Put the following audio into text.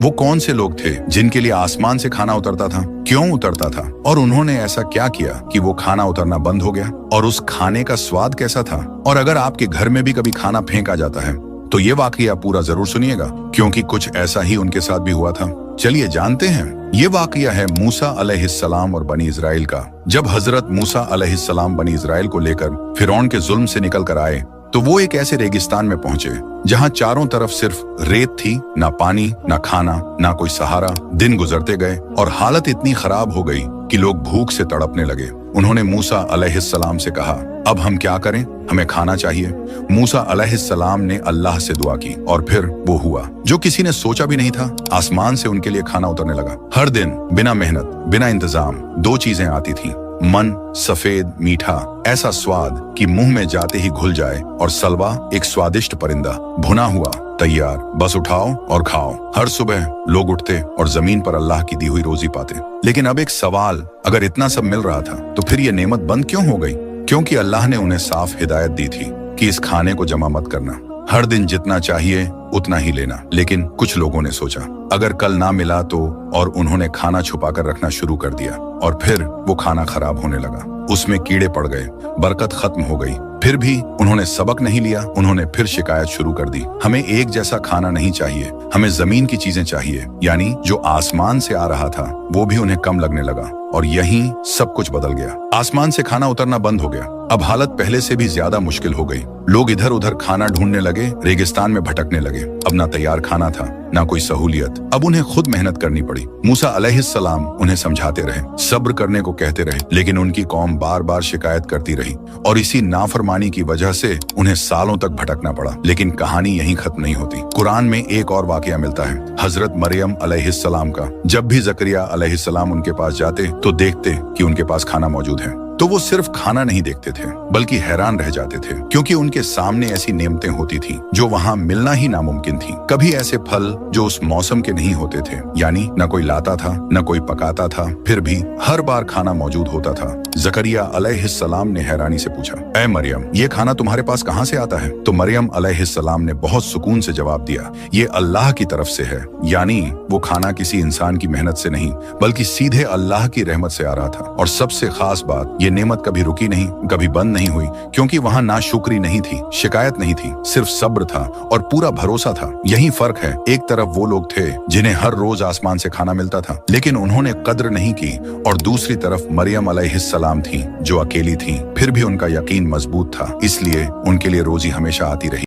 वो कौन से लोग थे जिनके लिए आसमान से खाना उतरता था, क्यों उतरता था, और उन्होंने ऐसा क्या किया कि वो खाना उतरना बंद हो गया, और उस खाने का स्वाद कैसा था। और अगर आपके घर में भी कभी खाना फेंका जाता है तो ये वाकया पूरा जरूर सुनिएगा, क्योंकि कुछ ऐसा ही उनके साथ भी हुआ था। चलिए जानते हैं। ये वाकया है मूसा अलैहिस्सलाम और बनी इजराइल का। जब हजरत मूसा अलैहिस्सलाम बनी इजराइल को लेकर फिरौन के जुल्म से निकल कर आए तो वो एक ऐसे रेगिस्तान में पहुंचे जहां चारों तरफ सिर्फ रेत थी, ना पानी, ना खाना, ना कोई सहारा। दिन गुजरते गए और हालत इतनी खराब हो गई कि लोग भूख से तड़पने लगे। उन्होंने मूसा अलैहिस्सलाम से कहा, अब हम क्या करें, हमें खाना चाहिए। मूसा अलैहिस्सलाम ने अल्लाह से दुआ की और फिर वो हुआ जो किसी ने सोचा भी नहीं था। आसमान से उनके लिए खाना उतरने लगा। हर दिन बिना मेहनत, बिना इंतजाम 2 चीजें आती थी, मन सफेद मीठा, ऐसा स्वाद कि मुंह में जाते ही घुल जाए, और सलवा एक स्वादिष्ट परिंदा, भुना हुआ, तैयार, बस उठाओ और खाओ। हर सुबह लोग उठते और जमीन पर अल्लाह की दी हुई रोजी पाते। लेकिन अब एक सवाल, अगर इतना सब मिल रहा था तो फिर ये नेमत बंद क्यों हो गई? क्योंकि अल्लाह ने उन्हें साफ हिदायत दी थी कि इस खाने को जमा मत करना, हर दिन जितना चाहिए उतना ही लेना। लेकिन कुछ लोगों ने सोचा अगर कल ना मिला तो, और उन्होंने खाना छुपा कर रखना शुरू कर दिया, और फिर वो खाना खराब होने लगा, उसमें कीड़े पड़ गए, बरकत खत्म हो गई। फिर भी उन्होंने सबक नहीं लिया। उन्होंने फिर शिकायत शुरू कर दी, हमें एक जैसा खाना नहीं चाहिए, हमें जमीन की चीजें चाहिए। यानी जो आसमान से आ रहा था वो भी उन्हें कम लगने लगा, और यहीं सब कुछ बदल गया। आसमान से खाना उतरना बंद हो गया। अब हालत पहले से भी ज्यादा मुश्किल हो गई। लोग इधर उधर खाना ढूंढने लगे, रेगिस्तान में भटकने लगे। अब ना तैयार खाना था, ना कोई सहूलियत। अब उन्हें खुद मेहनत करनी पड़ी। मूसा अलैहिस्सलाम उन्हें समझाते रहे, सब्र करने को कहते रहे, लेकिन उनकी कौम बार बार शिकायत करती रही, और इसी नाफरमानी की वजह से उन्हें सालों तक भटकना पड़ा। लेकिन कहानी यहीं खत्म नहीं होती। कुरान में एक और वाकया मिलता है, हजरत मरियम अलैहिस्सलाम का। जब भी जकरिया अलैहिस्सलाम उनके पास जाते तो देखते कि उनके पास खाना मौजूद है, तो वो सिर्फ खाना नहीं देखते थे बल्कि हैरान रह जाते थे, क्योंकि उनके सामने ऐसी नेमतें होती थी जो वहाँ मिलना ही नामुमकिन थी। कभी ऐसे फल जो उस मौसम के नहीं होते थे, यानी न कोई लाता था न कोई पकाता था, फिर भी हर बार खाना मौजूद होता था। जकरिया अलैहिस्सलाम ने हैरानी से पूछा, ऐ मरियम, ये खाना तुम्हारे पास कहाँ से आता है? तो मरियम अलैहिस्सलाम ने बहुत सुकून से जवाब दिया, ये अल्लाह की तरफ से है। यानी वो खाना किसी इंसान की मेहनत से नहीं बल्कि सीधे अल्लाह की रहमत से आ रहा था। और सबसे खास बात, ये नेमत कभी रुकी नहीं, कभी बंद नहीं हुई, क्योंकि वहाँ नाशुक्री नहीं थी, शिकायत नहीं थी, सिर्फ सब्र था और पूरा भरोसा था। यही फर्क है। एक तरफ वो लोग थे जिन्हें हर रोज आसमान से खाना मिलता था, लेकिन उन्होंने कद्र नहीं की, और दूसरी तरफ मरियम अलैहिस्सलाम थी जो अकेली थी, फिर भी उनका यकीन मजबूत था, इसलिए उनके लिए रोजी हमेशा आती रही।